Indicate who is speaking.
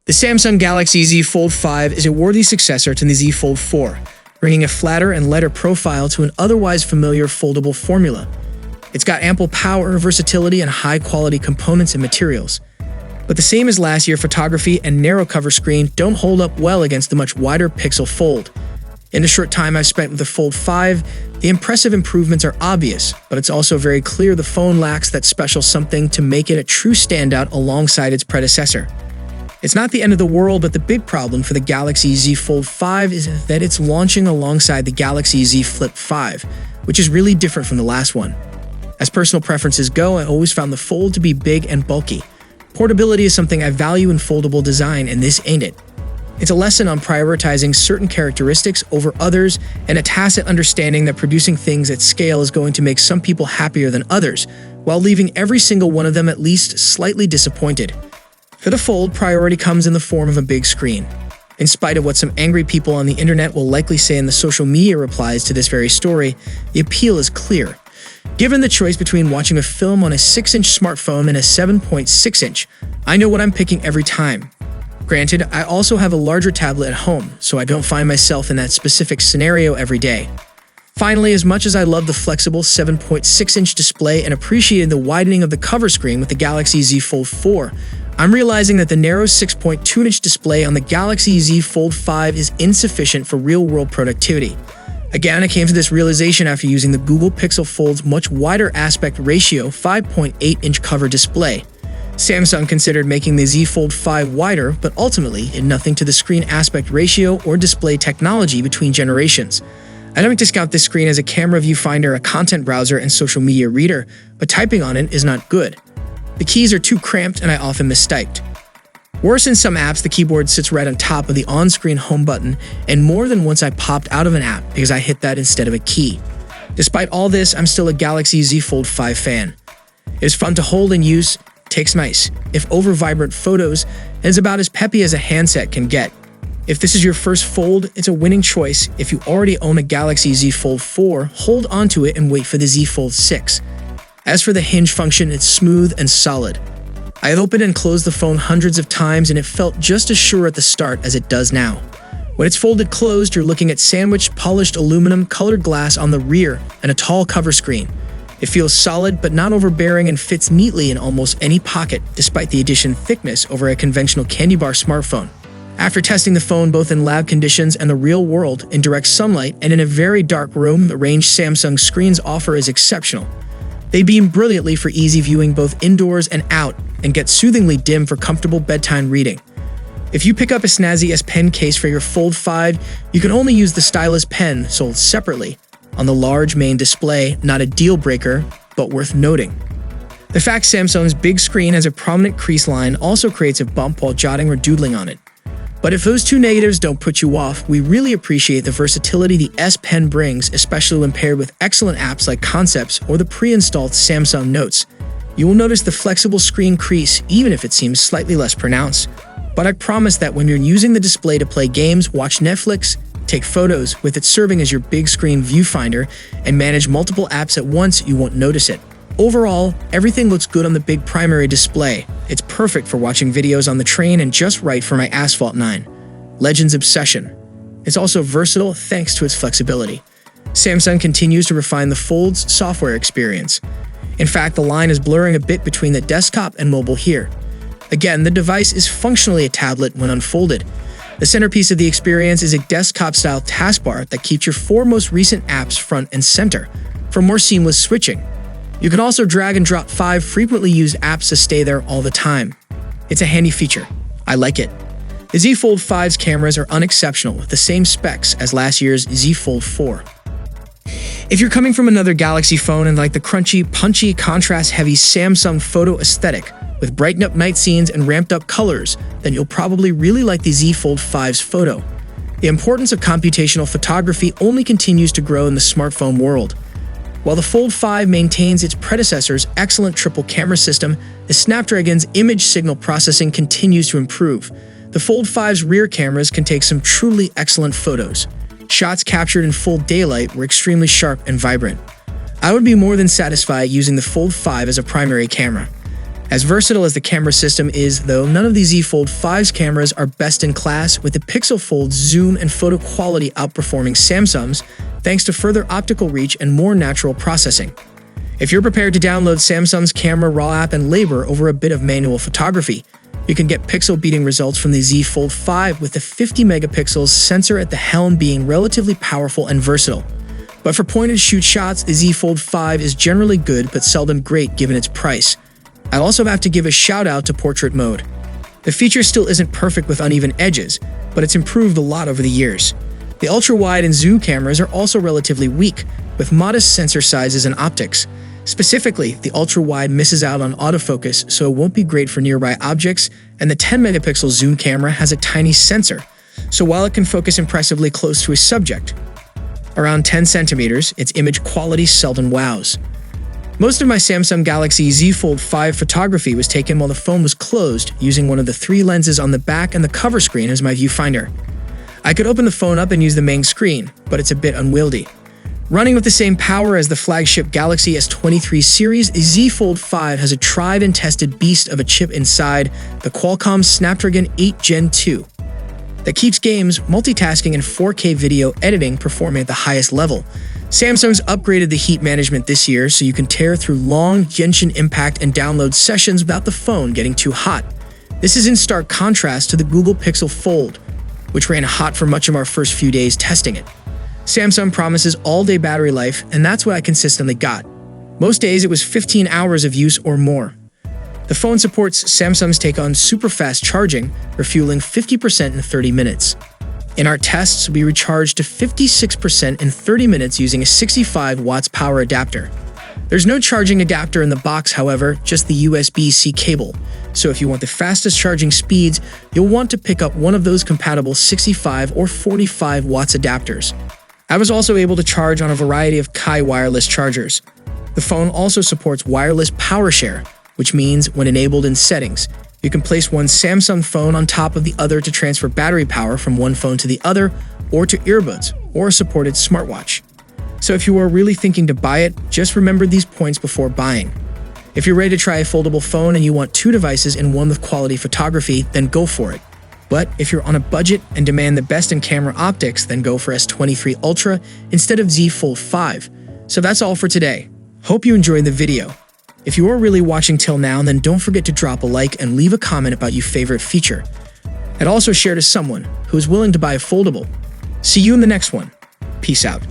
Speaker 1: The Samsung Galaxy Z Fold 5 is a worthy successor to the Z Fold 4, bringing a flatter and lighter profile to an otherwise familiar foldable formula. It's got ample power, versatility, and high-quality components and materials. But the same as last year, photography and narrow cover screen don't hold up well against the much wider Pixel Fold. In the short time I've spent with the Fold 5, the impressive improvements are obvious, but it's also very clear the phone lacks that special something to make it a true standout alongside its predecessor. It's not the end of the world, but the big problem for the Galaxy Z Fold 5 is that it's launching alongside the Galaxy Z Flip 5, which is really different from the last one. As personal preferences go, I always found the Fold to be big and bulky. Portability is something I value in foldable design, and this ain't it. It's a lesson on prioritizing certain characteristics over others, and a tacit understanding that producing things at scale is going to make some people happier than others, while leaving every single one of them at least slightly disappointed. For the Fold, priority comes in the form of a big screen. In spite of what some angry people on the internet will likely say in the social media replies to this very story, the appeal is clear. Given the choice between watching a film on a 6-inch smartphone and a 7.6-inch, I know what I'm picking every time. Granted, I also have a larger tablet at home, so I don't find myself in that specific scenario every day. Finally, as much as I love the flexible 7.6-inch display and appreciated the widening of the cover screen with the Galaxy Z Fold 4, I'm realizing that the narrow 6.2-inch display on the Galaxy Z Fold 5 is insufficient for real-world productivity. Again, I came to this realization after using the Google Pixel Fold's much wider aspect ratio 5.8-inch cover display. Samsung considered making the Z Fold 5 wider, but ultimately did nothing to the screen aspect ratio or display technology between generations. I don't discount this screen as a camera viewfinder, a content browser, and social media reader, but typing on it is not good. The keys are too cramped and I often mistyped. Worse, in some apps, the keyboard sits right on top of the on-screen home button, and more than once I popped out of an app because I hit that instead of a key. Despite all this, I'm still a Galaxy Z Fold 5 fan. It is fun to hold and use, takes nice, if over-vibrant photos, and is about as peppy as a handset can get. If this is your first Fold, it's a winning choice. If you already own a Galaxy Z Fold 4, hold onto it and wait for the Z Fold 6. As for the hinge function, it's smooth and solid. I have opened and closed the phone hundreds of times and it felt just as sure at the start as it does now. When it's folded closed, you're looking at sandwiched, polished aluminum colored glass on the rear and a tall cover screen. It feels solid but not overbearing and fits neatly in almost any pocket, despite the addition thickness over a conventional candy bar smartphone. After testing the phone both in lab conditions and the real world, in direct sunlight and in a very dark room, the range Samsung screens offer is exceptional. They beam brilliantly for easy viewing both indoors and out, and get soothingly dim for comfortable bedtime reading. If you pick up a snazzy S Pen case for your Fold 5, you can only use the stylus pen sold separately. On the large main display, not a deal breaker, but worth noting. The fact Samsung's big screen has a prominent crease line also creates a bump while jotting or doodling on it. But if those two negatives don't put you off, we really appreciate the versatility the S Pen brings, especially when paired with excellent apps like Concepts or the pre-installed Samsung Notes. You will notice the flexible screen crease even if it seems slightly less pronounced. But I promise that when you're using the display to play games, watch Netflix, take photos, with it serving as your big screen viewfinder, and manage multiple apps at once, you won't notice it. Overall, everything looks good on the big primary display. It's perfect for watching videos on the train and just right for my Asphalt 9 Legends obsession. It's also versatile thanks to its flexibility. Samsung continues to refine the Fold's software experience. In fact, the line is blurring a bit between the desktop and mobile here. Again, the device is functionally a tablet when unfolded. The centerpiece of the experience is a desktop-style taskbar that keeps your 4 most recent apps front and center for more seamless switching. You can also drag and drop 5 frequently used apps to stay there all the time. It's a handy feature. I like it. The Z Fold 5's cameras are unexceptional with the same specs as last year's Z Fold 4. If you're coming from another Galaxy phone and like the crunchy, punchy, contrast-heavy Samsung photo aesthetic with brightened-up night scenes and ramped-up colors, then you'll probably really like the Z Fold 5's photo. The importance of computational photography only continues to grow in the smartphone world. While the Fold 5 maintains its predecessor's excellent triple camera system, the Snapdragon's image signal processing continues to improve. The Fold 5's rear cameras can take some truly excellent photos. Shots captured in full daylight were extremely sharp and vibrant. I would be more than satisfied using the Fold 5 as a primary camera. As versatile as the camera system is, though, none of the Z Fold 5's cameras are best in class, with the Pixel Fold's zoom and photo quality outperforming Samsung's, thanks to further optical reach and more natural processing. If you're prepared to download Samsung's Camera Raw app and labor over a bit of manual photography, you can get pixel-beating results from the Z Fold 5 with the 50-megapixels sensor at the helm being relatively powerful and versatile. But for point-and-shoot shots, the Z Fold 5 is generally good but seldom great given its price. I also have to give a shout-out to portrait mode. The feature still isn't perfect with uneven edges, but it's improved a lot over the years. The ultra-wide and zoom cameras are also relatively weak, with modest sensor sizes and optics. Specifically, the ultra-wide misses out on autofocus, so it won't be great for nearby objects, and the 10-megapixel zoom camera has a tiny sensor, so while it can focus impressively close to a subject, around 10 centimeters, its image quality seldom wows. Most of my Samsung Galaxy Z Fold 5 photography was taken while the phone was closed, using one of the 3 lenses on the back and the cover screen as my viewfinder. I could open the phone up and use the main screen, but it's a bit unwieldy. Running with the same power as the flagship Galaxy S23 series, the Z Fold 5 has a tried and tested beast of a chip inside, the Qualcomm Snapdragon 8 Gen 2, that keeps games, multitasking, and 4K video editing performing at the highest level. Samsung's upgraded the heat management this year so you can tear through long Genshin Impact and download sessions without the phone getting too hot. This is in stark contrast to the Google Pixel Fold, which ran hot for much of our first few days testing it. Samsung promises all-day battery life, and that's what I consistently got. Most days it was 15 hours of use or more. The phone supports Samsung's take on super fast charging, refueling 50% in 30 minutes. In our tests, we recharged to 56% in 30 minutes using a 65 watts power adapter. There's no charging adapter in the box, however, just the USB-C cable. So if you want the fastest charging speeds, you'll want to pick up one of those compatible 65 or 45 watts adapters. I was also able to charge on a variety of Kai wireless chargers. The phone also supports wireless power share, which means when enabled in settings, you can place one Samsung phone on top of the other to transfer battery power from one phone to the other, or to earbuds, or a supported smartwatch. So if you are really thinking to buy it, just remember these points before buying. If you're ready to try a foldable phone and you want 2 devices and one with quality photography, then go for it. But if you're on a budget and demand the best in camera optics, then go for S23 Ultra instead of Z Fold 5. So that's all for today. Hope you enjoyed the video. If you are really watching till now, then don't forget to drop a like and leave a comment about your favorite feature. And also share to someone who is willing to buy a foldable. See you in the next one. Peace out.